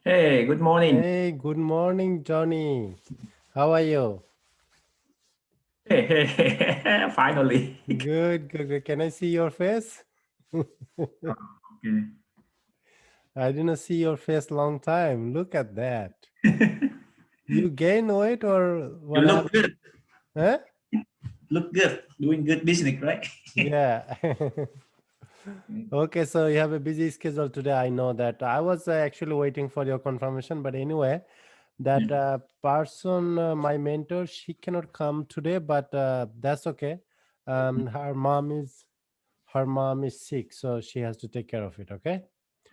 Hey, good morning. Hey, good morning, Johnny. How are you? Hey, finally. Good, good, good. Can I see your face? Okay. I didn't see your face long time. Look at that. You gain weight or You what look happened? good. Huh? Look good. Doing good business, right? Yeah. Okay, so you have a busy schedule today. I know that. I was actually waiting for your confirmation, but anyway, that Yeah. person, my mentor, she cannot come today, but that's okay. Her mom is sick, so she has to take care of it. Okay.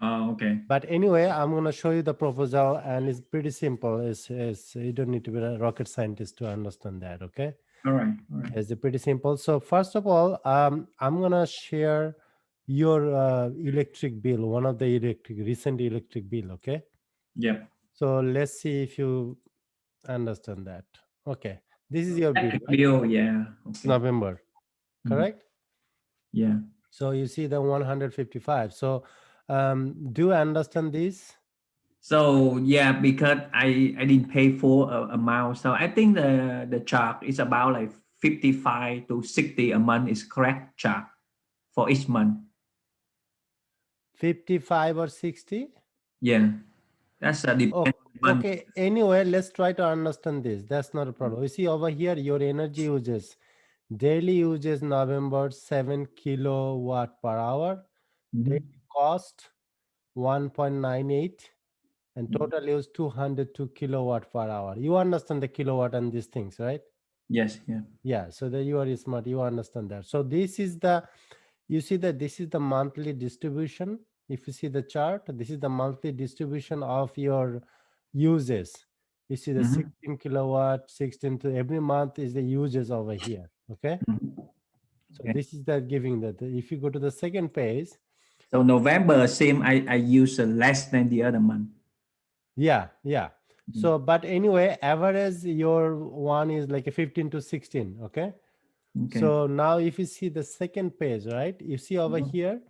Oh, okay. But anyway, I'm gonna show you the proposal, and it's pretty simple. It's you don't need to be a rocket scientist to understand that. Okay. All right. All right. It's pretty simple. So first of all, I'm gonna share your electric bill, one of the recent electric bill. Okay. Yep. So let's see if you understand that. Okay. This is your bill, Electric right? bill. Yeah. Okay. November, Mhm. correct? Yeah. So you see the 155. So do you understand this? So yeah, because I didn't pay full amount, so I think the charge is about like 55 to 60 a month is correct charge for each month. 55 or 60? Yeah, that's a depend Oh, on the month. okay. Anyway, let's try to understand this. That's not a problem. You see over here, your energy uses, daily uses November 7 kilowatt per hour, daily Mhm. cost 1.98, and Mhm. total use 202 kilowatt per hour. You understand the kilowatt and these things, right? Yes. Yeah. Yeah, so that you are smart, you understand that. So this is the, you see that this is the monthly distribution. If you see the chart, this is the monthly distribution of your uses. You see the Mhm. 16 kilowatt, 16 to every month is the uses over here. Okay. Mhm. So Okay. this is the giving that. If you go to the second page, So November, same. I use less than the other month. yeah, yeah. Mhm. So, but anyway, average your one is like a 15 to 16. Okay. Okay. So now if you see the second page, right? You see over Mhm. here,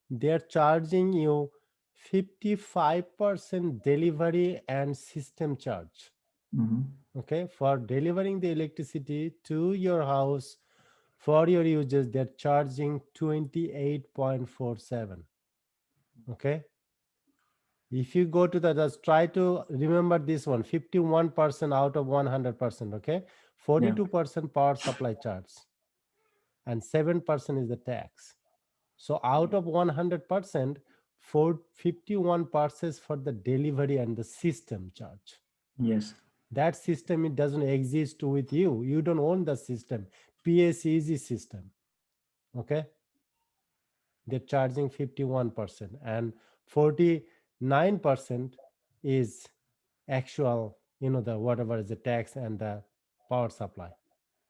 they're charging you 55% delivery and system charge. Mhm. Okay. For delivering the electricity to your house for your users, they're charging 28.47. Okay. If you go to the, just try to remember this one, 51% out of 100%. Okay. Yeah. 42% power supply charge and 7% is the tax. So out of 100%, 51% for the delivery and the system charge. Yes. That system, it doesn't exist with you. You don't own the system. PSEG system. Okay. They're charging 51% and 49% is actual, the whatever is the tax and the power supply.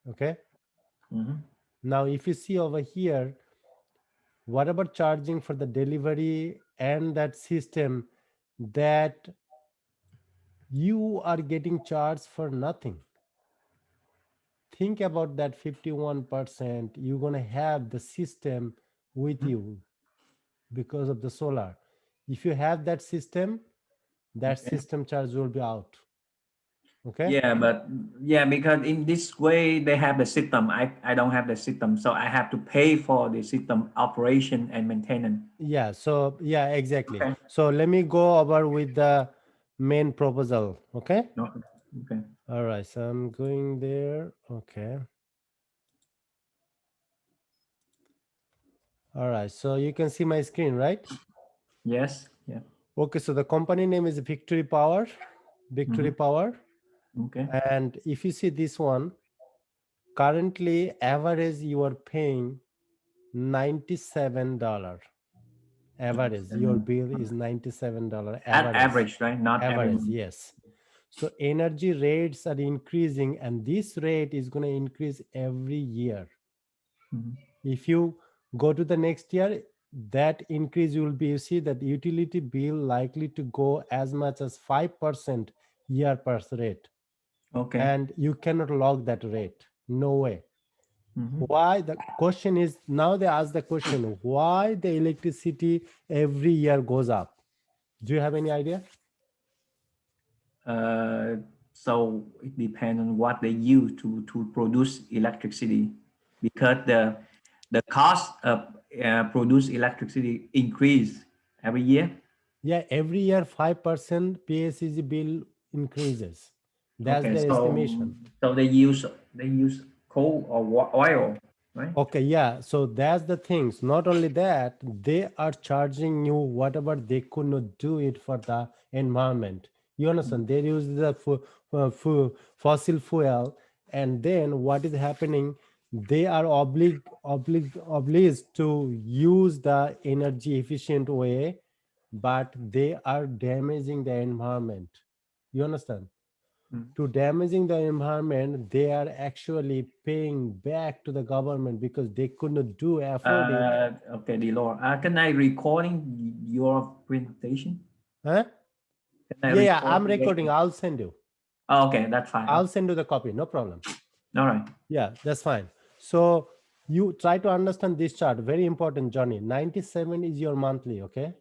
Okay. Mhm. Now, if you see over here, whatever charging for the delivery and that system, that you are getting charged for nothing. Think about that 51%, you're going to have the system with Mhm. you because of the solar. If you have that system, that Okay. system charge will be out. Okay. Yeah, but yeah, because in this way they have the system. I don't have the system, so I have to pay for the system operation and maintenance. Yeah, so yeah, exactly. Okay. So let me go over with the main proposal. Okay. Okay. Okay. All right, so I'm going there. Okay. All right, so you can see my screen, right? Yes. Yeah. Okay, so the company name is Victory Power. Victory Mm-hmm. Power. Okay. And if you see this one, currently average you are paying $97. Average, your bill is $97 At average. average, right? Not every Average, month. yes. So energy rates are increasing, and this rate is going to increase every year. Mhm. If you go to the next year, that increase you will be, you see that utility bill likely to go as much as 5% year per rate, Okay. and you cannot log that rate. No way. Mm-hmm. Why? The question is, now they ask the question, why the electricity every year goes up? Do you have any idea? Uh, so it depends on what they use to produce electricity, because the cost of produce electricity increase every year. Yeah, every year 5% PSEG bill increases. That's Okay, their so estimation. they use coal or oil, right? Okay, yeah. So that's the things. Not only that, they are charging you whatever they could not do it for the environment. You understand? They use the fossil fuel, and then what is happening? They are obliged to use the energy efficient way, but they are damaging the environment. You understand? Mm. To damaging the environment, they are actually paying back to the government because they could not do afford it. Okay, Delor. Can I recording your presentation? Huh? Can I Yeah, record I'm your? recording. I'll send you. Oh, okay, that's fine. I'll Okay. send you the copy. No problem. All right. Yeah, that's fine. So you try to understand this chart. Very important, Johnny. 97 is your monthly, okay?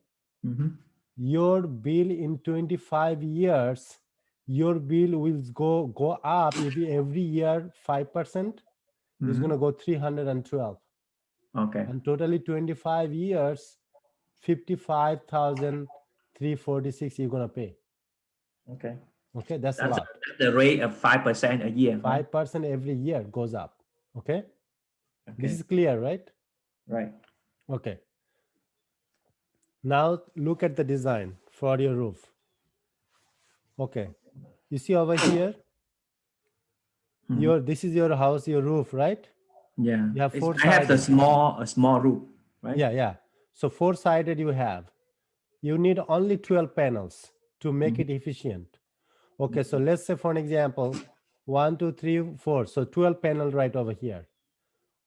Mm-hmm. Your bill in 25 years, your bill will go up if every year 5% is going Mm-hmm. to go 312. Okay. And totally 25 years, 55,346 you're gonna pay. Okay. Okay, that's a That's lot. that's the rate of 5% a year, right? 5% every year goes up. Okay, this Okay. is clear, right? Right. Okay, now look at the design for your roof. Okay, you see over here, Mm-hmm. your this is your house, your roof, right? Yeah. You have It's, four I have the sided. small roof, right? Yeah. So four sided you have. You need only 12 panels to make Mm-hmm. it efficient. Okay, so let's say for an example, 1, 2, 3, 4. So 12 panel right over here.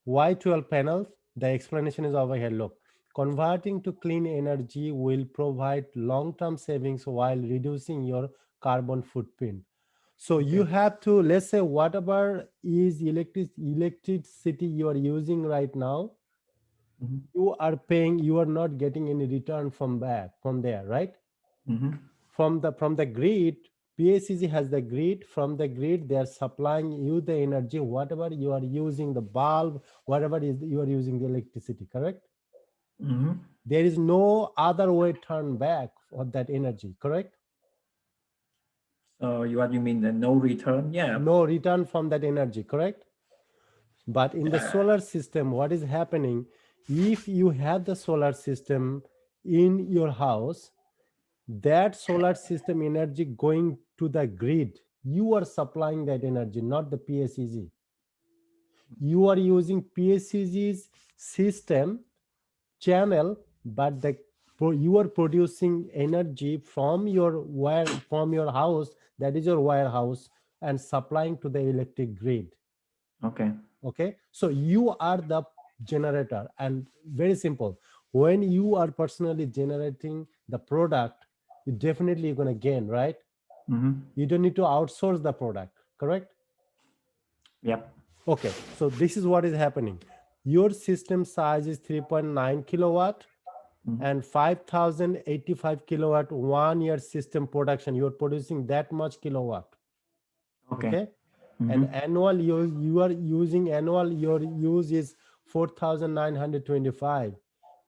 Why 12 panels? The explanation is over here. Look, converting to clean energy will provide long-term savings while reducing your carbon footprint. So you Okay. have to, let's say whatever is electricity you are using right now, Mm-hmm. you are paying, you are not getting any return from there, right? Mm-hmm. From the grid. PACG has the grid. From the grid they are supplying you the energy, whatever you are using, the bulb, whatever is you are using the electricity, correct? Mm-hmm. There is no other way turn back for that energy, correct? So what you mean the no return? Yeah. No return from that energy, correct? But in the Yeah. solar system, what is happening, if you have the solar system in your house, that solar system energy going to the grid, you are supplying that energy, not the PSEG. You are using PSEG's system channel, but you are producing energy from your wire, from your house, that is your warehouse, and supplying to the electric grid. Okay. Okay, so you are the generator, and very simple, when you are personally generating the product, you definitely you're going to gain, right? Mm-hmm. You don't need to outsource the product, correct? Yep. Okay, so this is what is happening. Your system size is 3.9 kilowatt Mm-hmm. and 5085 kilowatt 1 year system production, you're producing that much kilowatt. Okay. Okay, and Mm-hmm. annual you are using, annual your use is 4925,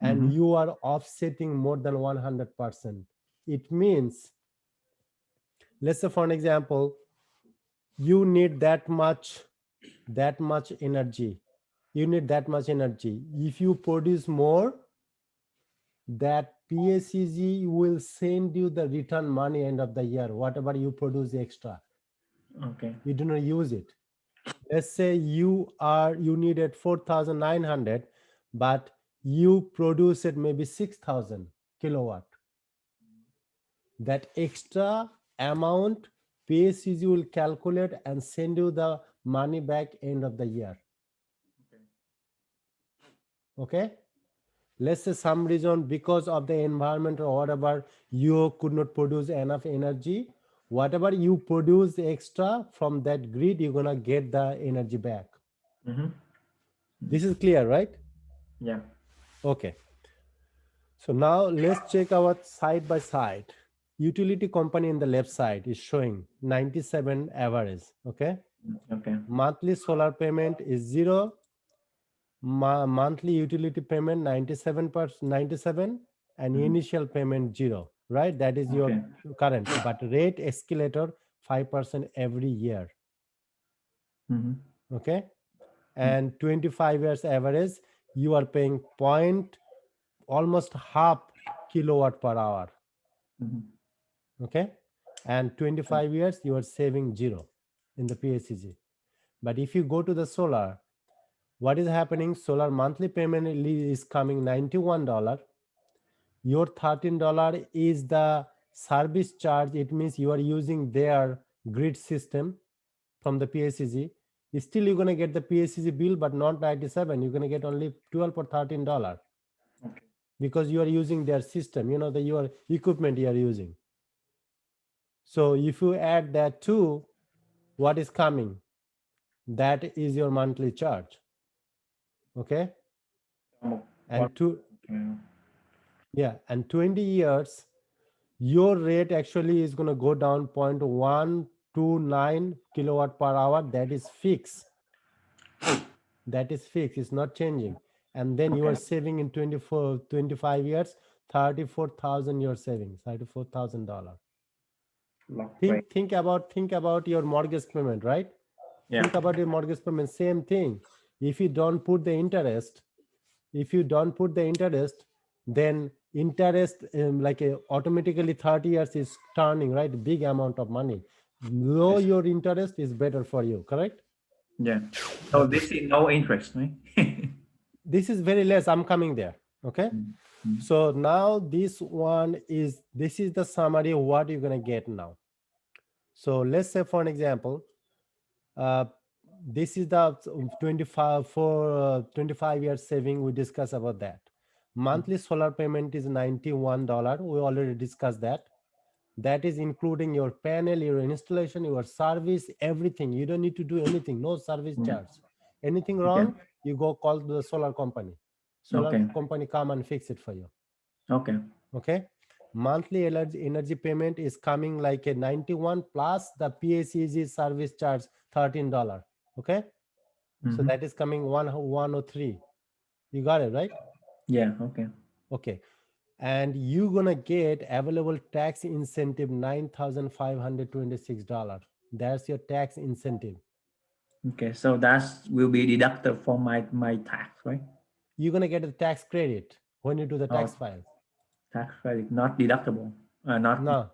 and Mm-hmm. you are offsetting more than 100%. It means, let's say for an example, you need that much energy, you need that much energy. If you produce more, that PSEG will send you the return money end of the year, whatever you produce extra, Okay. you do not use it. Let's say you needed 4900, but you produce it maybe 6000 kilowatt. That extra amount PSEG will calculate and send you the money back end of the year. Okay, let's say some reason because of the environment or whatever, you could not produce enough energy, whatever you produce extra from that grid, you're gonna get the energy back. Mm-hmm. This is clear, right? Yeah. Okay, so now let's check our side by side. utility company in the left side is showing 97 average. Okay. Okay. Monthly solar payment is 0. Monthly utility payment 97, and Mhm. initial payment 0, right? That is your Okay. current, but rate escalator 5% every year. Mhm. Okay. And 25 years average, you are paying point almost half kilowatt per hour. Mhm. Okay. And 25 years, you are saving 0 in the PSEG. But if you go to the solar, what is happening? Solar monthly payment is coming $91. Your $13 is the service charge. It means you are using their grid system from the PSEG. Still, you're going to get the PSEG bill, but not 97. You're going to get only 12 or $13 Okay. because you are using their system, your equipment you are using. So if you add that to what is coming, that is your monthly charge. Okay. What? And Okay. yeah, and 20 years, your rate actually is going to go down 0.129 kilowatt per hour. That is fixed. That is fixed. It's not changing. And then you are Okay. saving in 25 years, 34,000 you're saving, $34,000. Lock rate. Think about your mortgage payment, right? Yeah. Think about your mortgage payment, same thing. If you don't put the interest, then interest automatically 30 years is turning, right? Big amount of money. Low Yes. your interest is better for you, correct? Yeah. So this is no interest, right? This is very less. I'm coming there. Okay. Mm, mm, So now this is the summary of what you're going to get now. So let's say, for an example, uh, this is the 25 years saving. We discussed about that. Monthly solar payment is $91. We already discussed that. That is including your panel, your installation, your service, everything. You don't need to do anything. No service yeah. charge. Anything Okay. wrong, you go call the solar company. Solar Okay. company come and fix it for you. Okay. Okay. Monthly energy payment is coming like a 91 plus the PSEG service charge $13. Okay. So Mm-hmm. that is coming 103. You got it, right? Yeah. Okay. Okay. And you're gonna get available tax incentive $9,526. That's your tax incentive. Okay. So that will be deducted from my tax, right? You're gonna get a tax credit when you do the tax Oh, file. tax credit not deductible. Not No.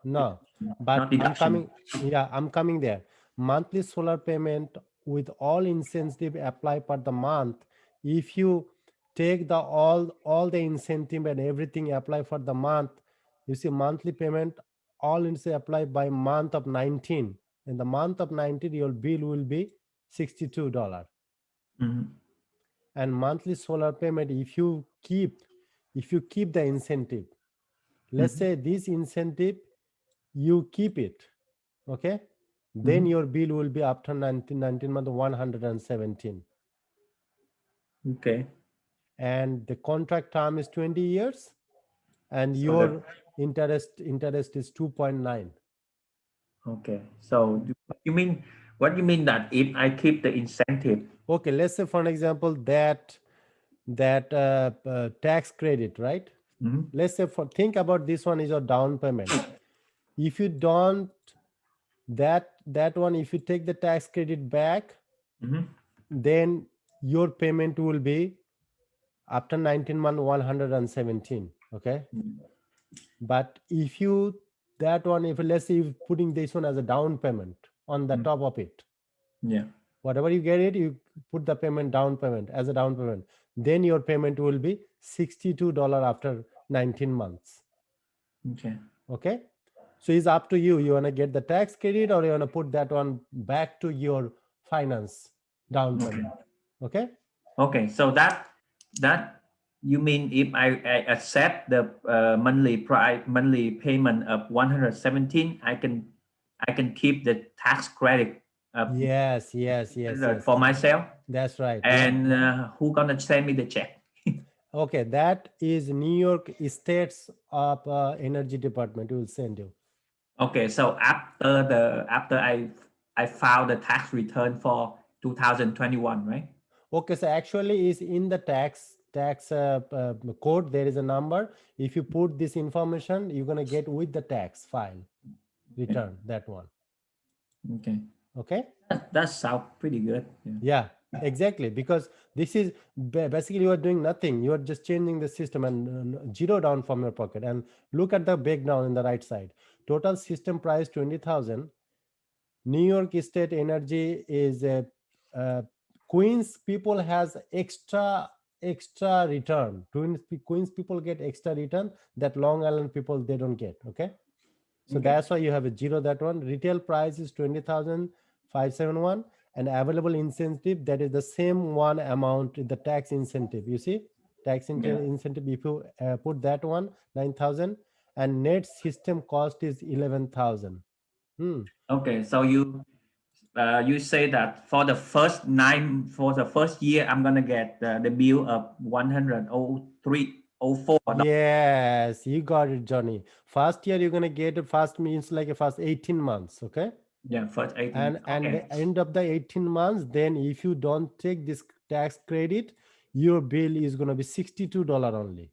But not I'm deduction. coming, yeah, I'm coming there. Monthly solar payment with all incentive apply per the month. If you take the all the incentive and everything apply for the month, you see monthly payment, all incentive apply by month of 19. In the month of 19, your bill will be $62. Mm-hmm. And monthly solar payment, if you keep the incentive, let's Mm-hmm. say this incentive, you keep it, okay, then Mm-hmm. your bill will be after 19 month 117, Okay. and the contract term is 20 years, and So the your interest is 2.9. okay. So what you mean that if I keep the incentive? Okay, let's say for an example that tax credit, right? Mm-hmm. Let's say think about this one is your down payment. If you don't that one, if you take the tax credit back, Mm-hmm. then your payment will be after 19 month 117. Okay. But if you that one, if let's say you're putting this one as a down payment on the Mm-hmm. top of it, Yeah. whatever you get it, you put the payment down payment as a down payment, then your payment will be $62 after 19 months. Okay. Okay. So it's up to you. You want to get the tax credit or you want to put that one back to your finance down Okay. payment. Okay. Okay. So that you mean if I accept the monthly payment of 117, I can keep the tax credit Yes. for myself. That's right. Yeah. And who gonna send me the check? Okay. That is New York State's energy department will send you. Okay, so after I filed the tax return for 2021, right? Okay, so actually is in the tax code there is a number. If you put this information, you're gonna get with the tax file Okay, return that one. okay, Okay. that sounds pretty good. Yeah. Yeah, exactly. Because this is basically you are doing nothing. You are just changing the system and zero down from your pocket. And look at the breakdown in the right side. Total system price 20,000. New York State Energy is a Queens people has extra return. Queens people get extra return that Long Island people they don't get. Okay. So Okay. that's why you have a zero that one. Retail price is 20,571 and available incentive that is the same one amount in the tax incentive. You see, Yeah. incentive if you put that one 9,000 and net system cost is 11,000. Hmm. Okay. So you say that for the first year I'm gonna get the bill of 103.04. Yes, you got it, Johnny. First year you're gonna get it. First means like a first 18 months, okay? Yeah, first 18 And months. the Okay. end of the 18 months, then if you don't take this tax credit, your bill is gonna be $62 only.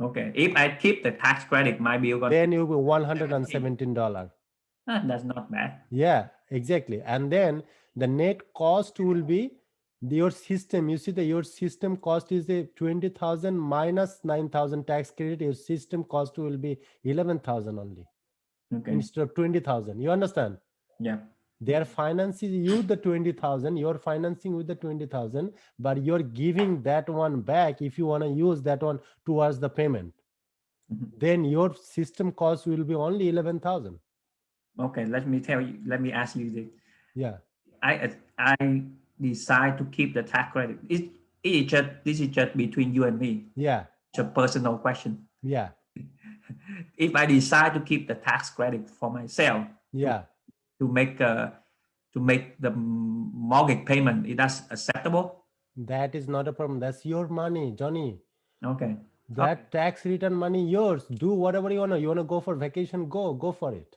Okay. If I keep the tax credit, my bill gonna Then be you'll be $17. $117. That's not bad. Yeah, exactly. And then the net cost will be your system. You see that your system cost is a 20,000 minus 9,000 tax credit. Your system cost will be 11,000 only Okay. instead of 20,000. You understand? Yeah. They are financing you the 20,000. You're financing with the 20,000, but you're giving that one back if you want to use that one towards the payment. Mhm. Then your system cost will be only 11,000. Okay. Let me tell you. Let me ask you this. Yeah, I decide to keep the tax credit. This is just between you and me. yeah, It's a personal question. yeah, If I decide to keep the tax credit for myself to yeah. to make uh, to make the mortgage payment, is that acceptable? That is not a problem. That's your money, Johnny. Okay. Okay. That tax return money yours. Do whatever you wanna. You wanna go for vacation? Go for it.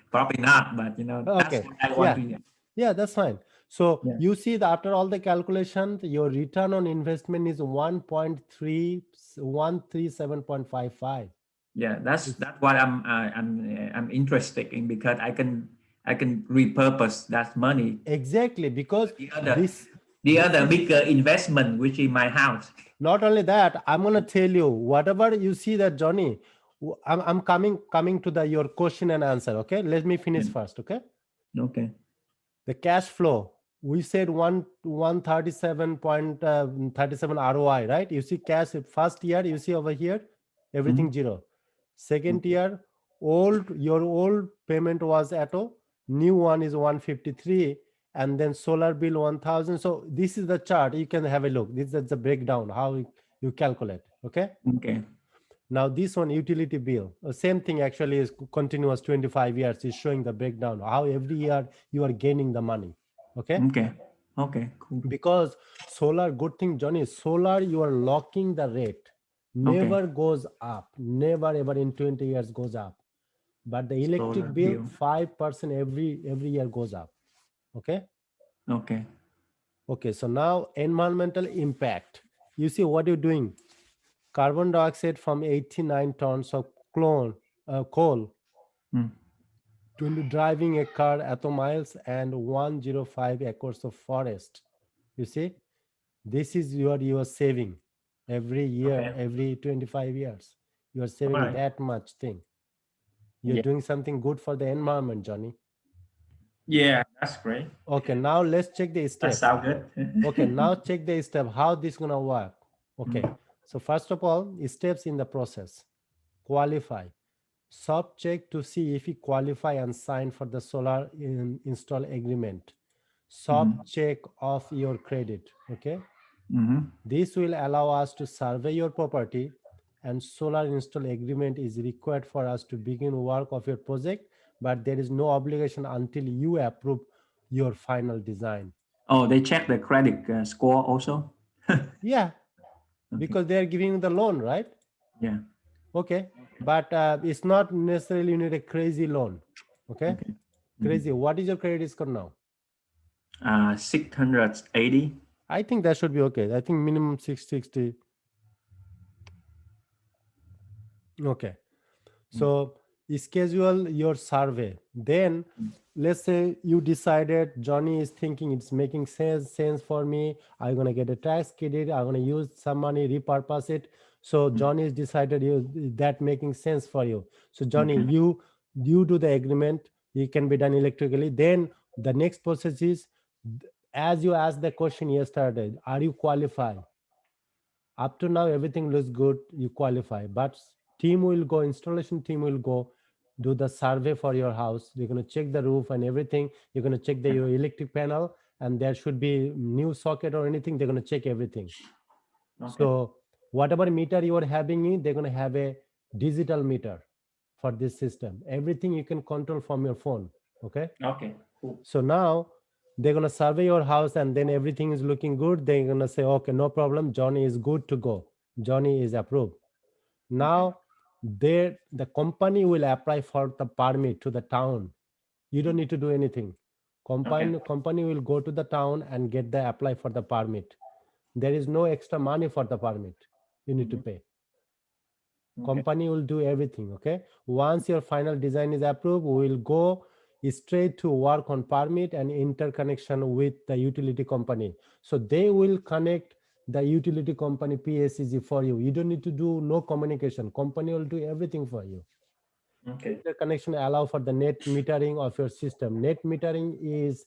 Probably not, but that's Okay. what I want Yeah. to. Yeah, that's fine. So Yeah. you see that after all the calculations, your return on investment is 1.37.55. Yeah. That's It's that's what I'm interested in because I can repurpose that money. exactly because The other this the this other is bigger investment, which is my house. not only that. I'm gonna tell you whatever you see that Johnny. I'm coming to the your question and answer. Okay, let me Yeah. finish first. Okay, Okay. the cash flow we said 137.37 ROI, right? You see cash first year, you see over here everything Mhm. zero. Second Okay. year, your old payment was auto, new one is 153, and then solar bill 1000. So this is the chart, you can have a look. This is the breakdown how you calculate. Okay, Okay. now this one utility bill, same thing actually is continuous 25 years is showing the breakdown how every year you are gaining the money. Okay, Okay. Okay. Cool. because solar, good thing Johnny, solar you are locking the rate, Okay. never goes up, never ever in 20 years goes up. But the Solar electric bill bill. 5% every year goes up. Okay, Okay. okay. So now environmental impact, you see what you're doing. Carbon dioxide from 89 tons of coal Mm. to driving a car at miles and 105 acres of forest. You see, this is what you are saving every year, Okay. every 25 years. You are All saving right. that much thing. You're Yeah. doing something good for the environment, Johnny. Yeah. That's great. Okay, now let's check the That steps. sounds Okay, good. now check the step, how this gonna work. Okay, Mm. so first of all, steps in the process. Qualify. Soft check to see if you qualify and sign for the solar install agreement. Soft Mhm. check of your credit. Okay, Mhm. this will allow us to survey your property, and solar install agreement is required for us to begin work of your project, but there is no obligation until you approve your final design. Oh, they check the credit score also. Yeah, Okay. because they are giving you the loan, right? Yeah. Okay, but it's not necessarily you need a crazy loan. Okay, Okay. crazy. What is your credit score now? 680. I think that should be okay. I think minimum 660. Okay. Mm, So schedule your survey. Then mm, let's say you decided Johnny is thinking it's making sense for me. I'm gonna get a tax credit. I'm gonna use some money, repurpose it. So mm. Johnny is decided that making sense for you. So Johnny, Okay. you do the agreement. It can be done electrically. Then the next process is, as you asked the question yesterday, are you qualified? Up to now everything looks good, you qualify, but team will go, installation team will go do the survey for your house. They're going to check the roof and everything. You're going to check Yeah. your electric panel, and there should be new socket or anything. They're going to check everything. Okay. So whatever meter you are having in, they're going to have a digital meter for this system. Everything you can control from your phone. Okay. Okay. Cool. So now they're gonna survey your house, and then everything is looking good. They're gonna say, okay, no problem. Johnny is good to go. Johnny is approved. Okay. Now the company will apply for the permit to the town. You don't need to do anything. Okay. Company will go to the town and get the apply for the permit. There is no extra money for the permit. You need to Mhm. pay. Okay. Company will do everything. Okay, once your final design is approved, we will go straight to work on permit and interconnection with the utility company. So they will connect the utility company PSEG for you. You don't need to do no communication. Company will do everything for you. Okay. Interconnection allow for the net metering of your system. Net metering is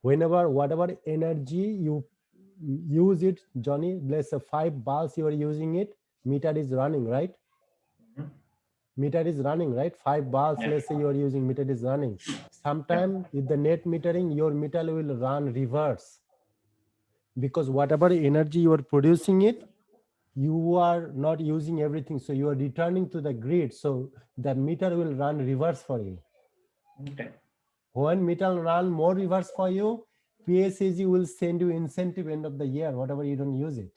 whenever whatever energy you use it, Johnny, let's say 5 bulbs you are using it, meter is running, right? Mhm. Meter is running, right? 5 bulbs, Yeah. let's say you are using, meter is running. Yeah. Sometime with the net metering, your meter will run reverse, because whatever energy you are producing it, you are not using everything, so you are returning to the grid, so the meter will run reverse for you. Okay. When meter run more reverse for you, PSAG will send you incentive end of the year, whatever you don't use it.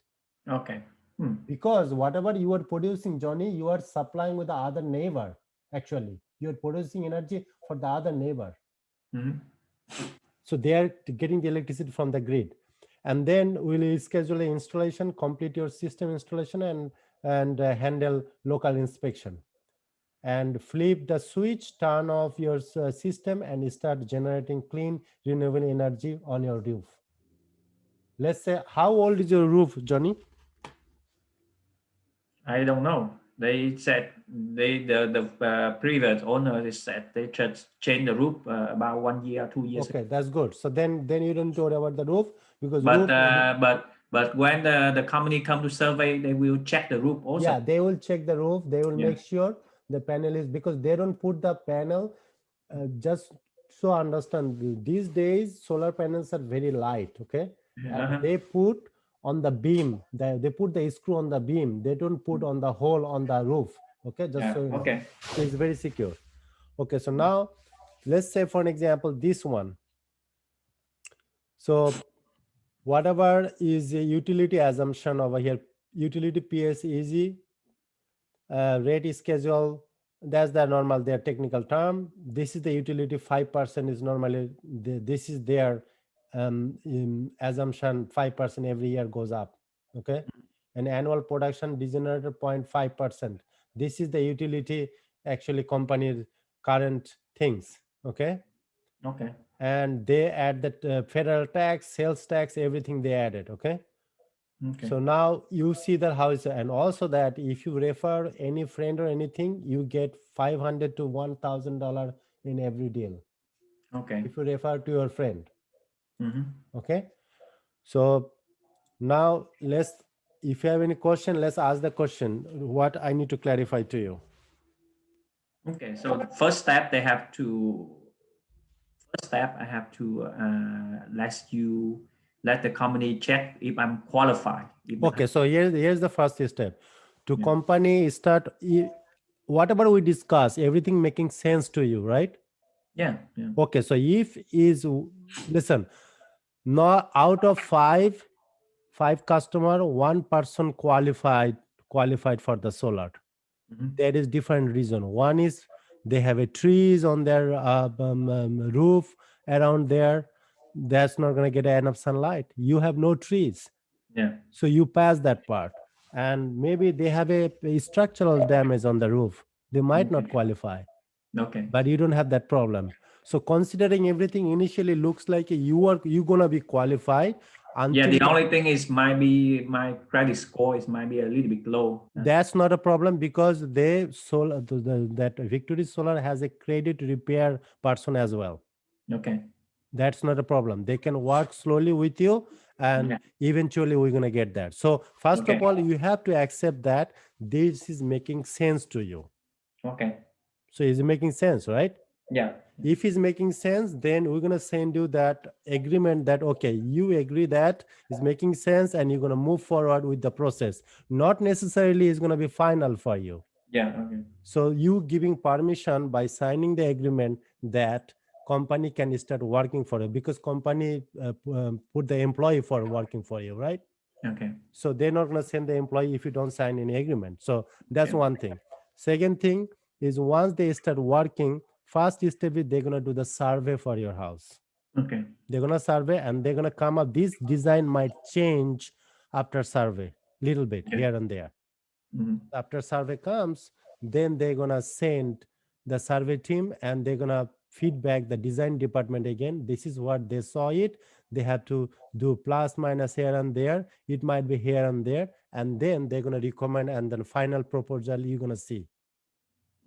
Okay. Hmm. Because whatever you are producing, Johnny, you are supplying with the other neighbor. Actually, you are producing energy for the other neighbor, Mhm. so they are getting the electricity from the grid. And then we'll schedule the installation, complete your system installation, and handle local inspection, and flip the switch, turn off your system, and start generating clean renewable energy on your roof. Let's say, how old is your roof, Johnny? I don't know. They said the previous owner they said they just changed the roof about 1 year, 2 years ago. Okay, that's good. So then you don't need to worry about the roof, because But roof, when the company come to survey, they will check the roof yeah, also. they will check the roof. They will Yeah. make sure the panel is, because they don't put the panel, just so understand, these days solar panels are very light. Okay, and Uh-huh. they put on the beam, they put the screw on the beam, they don't put on the hole on the roof. Okay, just Yeah. so you know. Okay. So it's very secure. Okay, so now let's say, for an example, this one. So whatever is a utility assumption over here, utility PSEG, rate schedule, that's the normal, their technical term. This is the utility, 5% is normally this is their assumption. 5% every year goes up. Okay, and annual production degenerator 0.5%, this is the utility, actually company's current things. Okay, Okay. and they add that federal tax, sales tax, everything they added. Okay, Okay. so now you see that how it's, and also that if you refer any friend or anything, you get $500 to $1,000 in every deal Okay. if you refer to your friend. Hmm. Okay, so now if you have any question, let's ask the question. What I need to clarify to you? Okay. So the first step they have to first step I have to let the company check if I'm qualified. If the Okay, so here's the first step. To yeah, company start, whatever we discuss, everything making sense to you, right? yeah, yeah. Okay, so if is, listen, not out of five customer, one person qualified for the solar. Mhm. There is different reason. One is they have a trees on their roof around there. That's not going to get enough sunlight. You have no trees, Yeah. so you pass that part. And maybe they have a structural damage on the roof. They might not Okay. qualify, Okay. but you don't have that problem. So considering everything, initially looks like you gonna be qualified Yeah. until The you. only thing is might be my credit score is might be a little bit low. That's not a problem because they solar that Victory Solar has a credit repair person as well. Okay. That's not a problem. They can work slowly with you, and Yeah. eventually we're gonna get that. So first of Okay. all, you have to accept that this is making sense to you. Okay. So is it making sense, right? Yeah. If it's making sense, then we're gonna send you that agreement that okay, you agree that is making sense, and you're gonna move forward with the process. Not necessarily is gonna be final for you. Yeah. Okay. So you giving permission by signing the agreement that company can start working for you, because company put the employee for working for you, right? Okay. So they're not going to send the employee if you don't sign any agreement. So that's Okay. one thing. Second thing is once they start working, first step is they're going to do the survey for your house. Okay. They're going to survey and they're going to come up. This design might change after survey, little bit Okay. here and there. Mhm. After survey comes, then they're gonna send the survey team and they're gonna feedback the design department again. This is what they saw it. They have to do plus minus here and there. It might be here and there, and then they're gonna recommend, and then final proposal you're gonna see.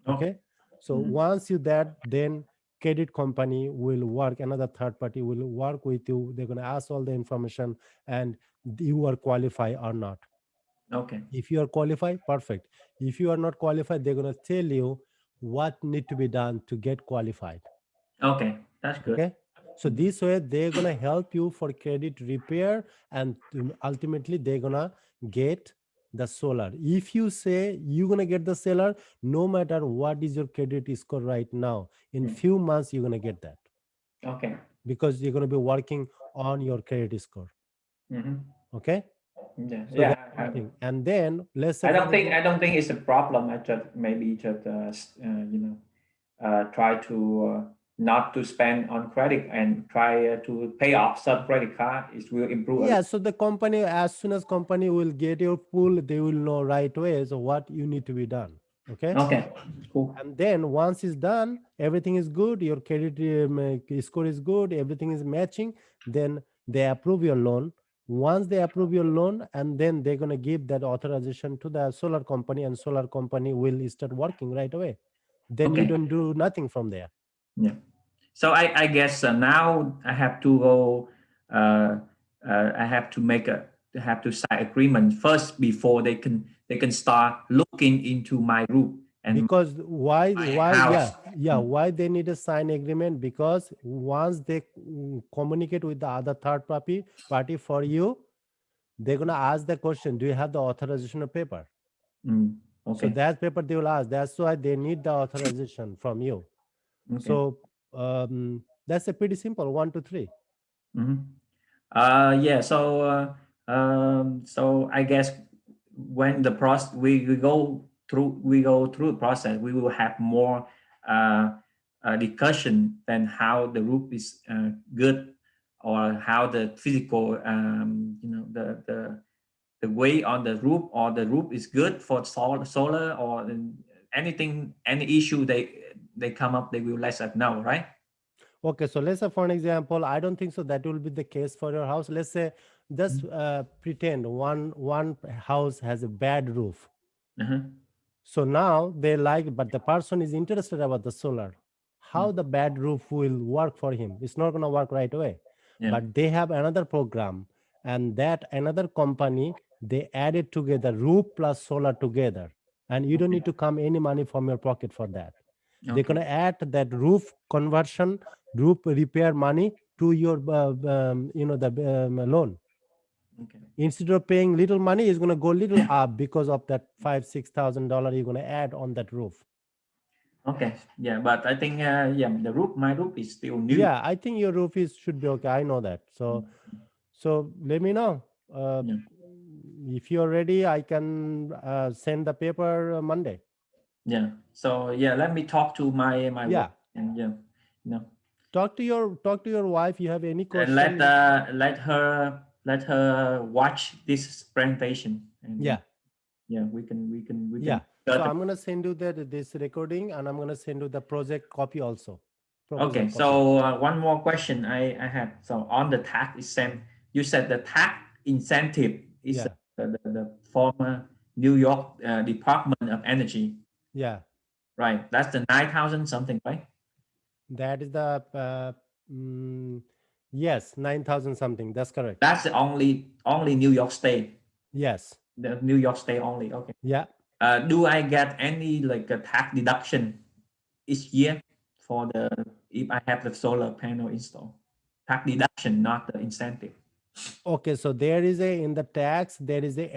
Okay. Okay. So Mhm. once you that, then credit company will work, another third party will work with you. They're gonna ask all the information, and you are qualified or not. Okay. If you are qualified, perfect. If you are not qualified, they're going to tell you what need to be done to get qualified. Okay. That's good. Okay. So Mhm. this way they're going to help you for credit repair, and ultimately they're going to get the solar. If you say you're going to get the solar, no matter what is your credit score right now, in Mm. few months you're going to get that, Okay. because you're going to be working on your credit score. Mhm. Okay. Yeah. So Yeah. that's one thing. And then let's say I for don't think example, I don't think it's a problem. I just maybe just try to not to spend on credit and try to pay off some credit card. It will improve a yeah, little. so the company, as soon as company will get your pool, they will know right away so what you need to be done. Okay. Okay. Cool. And then once it's done, everything is good, your credit score is good, everything is matching, then they approve your loan. Once they approve your loan, and then they're going to give that authorization to the solar company, and solar company will start working right away. Then you Okay. don't do nothing from there. Yeah. So I guess now I have to go. Uh, I have to make a have to sign agreement first before they can start looking into my roof and Because my why house. yeah, Mm. why they need a sign agreement? Because once they communicate with the other third party for you, they're going to ask the question, do you have the authorization of paper? Mm. So Okay. that paper they will ask. That's why they need the authorization from you. Okay. So that's a pretty simple 1 2 3. Mhm. Yeah. So I guess when the process we go through the process, we will have more uh, discussion than how the roof is good or how the physical the way on the roof or the roof is good for solar or anything any issue they come up they will let us know, right? Okay, so let's say for an example, I don't think so that will be the case for your house. Let's say just pretend one house has a bad roof. Uh-huh. So now they like, but the person is interested about the solar. How Mm. the bad roof will work for him? It's not going to work right away. Yeah. But they have another program, and that another company, they added together roof plus solar together, and you don't Okay. need to come any money from your pocket for that. They're Okay. going to add that roof conversion, roof repair money to your the loan. Okay. Instead of paying little money, is going to go little up because of that $5,000 6,000 you're going to add on that roof. Okay. Yeah, but I think yeah, the roof my roof is still new. Yeah, I think your roof is should be okay. I know that. So let me know. uh, Yeah. if you're ready, I can send the paper Monday. Yeah. So yeah, let me talk to my wife Yeah, and yeah, you know, talk to your wife. You have any and question? let her watch this presentation, and then Yeah, yeah, we can yeah. So start the. I'm gonna send you this recording, and I'm gonna send you the project copy also, proposal Okay. copy. So one more question I have. So on the tax exempt, you said the tax incentive is Yeah, the former New York Department of Energy, yeah. right? That's the 9,000 something, right? That is the mm, yes, 9,000 something. That's correct. That's the only New York State, Yes. the New York State only. Okay. Yeah. Do I get any like a tax deduction each year for the if I have the solar panel installed? Tax deduction, not the incentive. Okay. So there is a in the tax. There is a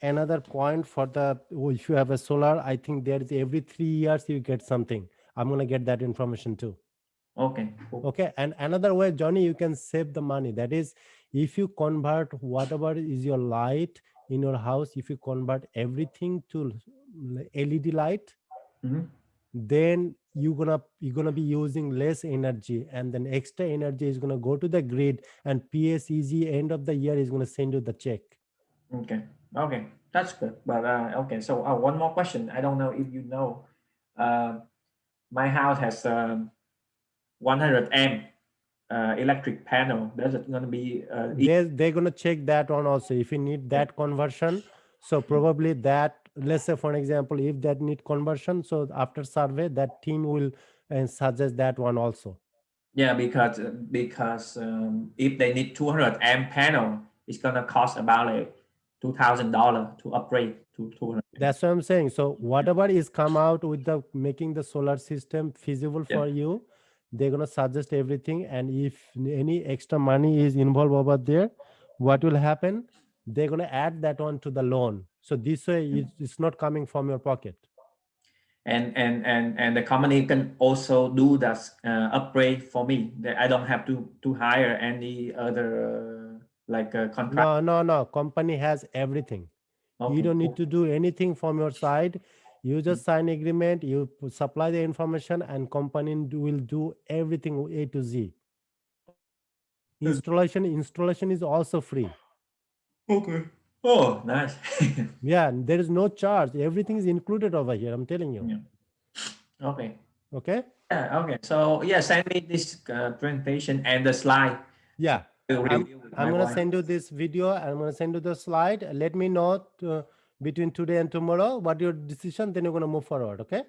another point for the if you have a solar. I think there is every 3 years you get something. I'm gonna get that information too. Okay, cool. Okay. And another way, Johnny, you can save the money. That is, if you convert whatever is your light in your house, if you convert everything to LED light, Mhm. then you're gonna be using less energy, and then extra energy is gonna go to the grid, and PSEG end of the year is gonna send you the check. Okay, okay, that's good. But okay, so one more question. I don't know if you know. Uh, my house has 100 amp electric panel. There's going to be They're gonna check that one also if you need yeah, that conversion. So probably that, let's say for an example, if that need conversion, so after survey that team will suggest that one also. yeah, because if they need 200 amp panel, it's gonna cost about like $2,000 to upgrade to 200 amp. That's what I'm saying. So whatever is come out with the making the solar system feasible Yeah, for you, they're gonna suggest everything. And if any extra money is involved over there, what will happen? They're gonna add that on to the loan. So this way, it's not coming from your pocket. and the company can also do that upgrade for me. That I don't have to hire any other contract. No, no, no. Company has everything. You Okay, don't need cool. to do anything from your side. You just sign agreement. You supply the information, and company will do everything A to Z. Installation is also free. Okay. Oh, nice. Yeah, there is no charge. Everything is included over here. I'm telling you. Yeah. Okay. Okay. Yeah. Okay. So yeah, send me this presentation and the slide. So Yeah, I will I'm review with I'm my gonna wife. send you this video. I'm gonna send you the slide. Let me know between today and tomorrow what your decision. Then you're gonna move forward. Okay.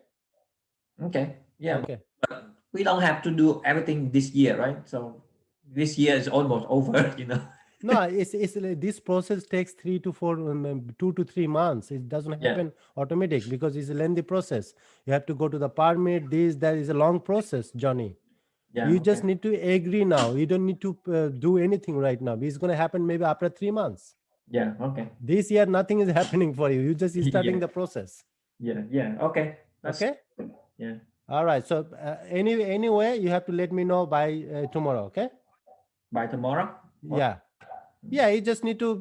Okay. Yeah, Okay. but we don't have to do everything this year, right? So this year is almost over. No, it's like this process takes 2 to 3 months. It doesn't Yeah. happen automatic because it's a lengthy process. You have to go to the permit. This that is a long process, Johnny. Yeah. You Okay. just need to agree now. You don't need to do anything right now. It's going to happen maybe after 3 months. Yeah. Okay. This year, nothing is happening for you. You just starting Yeah. the process. Yeah. Yeah. Okay. That's Okay. yeah. All right. So anyway, you have to let me know by tomorrow. Okay. By tomorrow. Or Yeah. Yeah. You just need to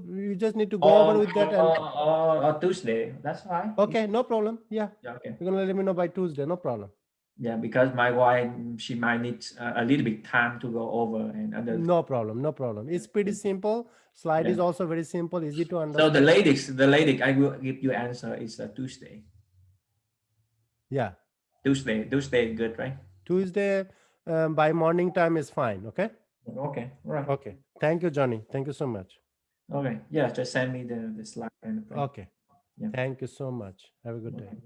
go over or, with that, and or Tuesday. That's fine. okay, no problem. Yeah. Yeah. Okay. You're gonna let me know by Tuesday. No problem. Yeah, because my wife she might need a little bit time to go over and other. No problem. No problem. It's pretty simple. Slide Yeah. is also very simple, easy to So understand. the latest I will give you answer is Tuesday. Yeah. Tuesday, good, right? Tuesday by morning time is fine. Okay. Okay, all right. Okay. Thank you, Johnny. Thank you so much. Okay, yeah, just send me the slide and the print. Okay. Yeah. Thank you so much. Have a good day. Okay.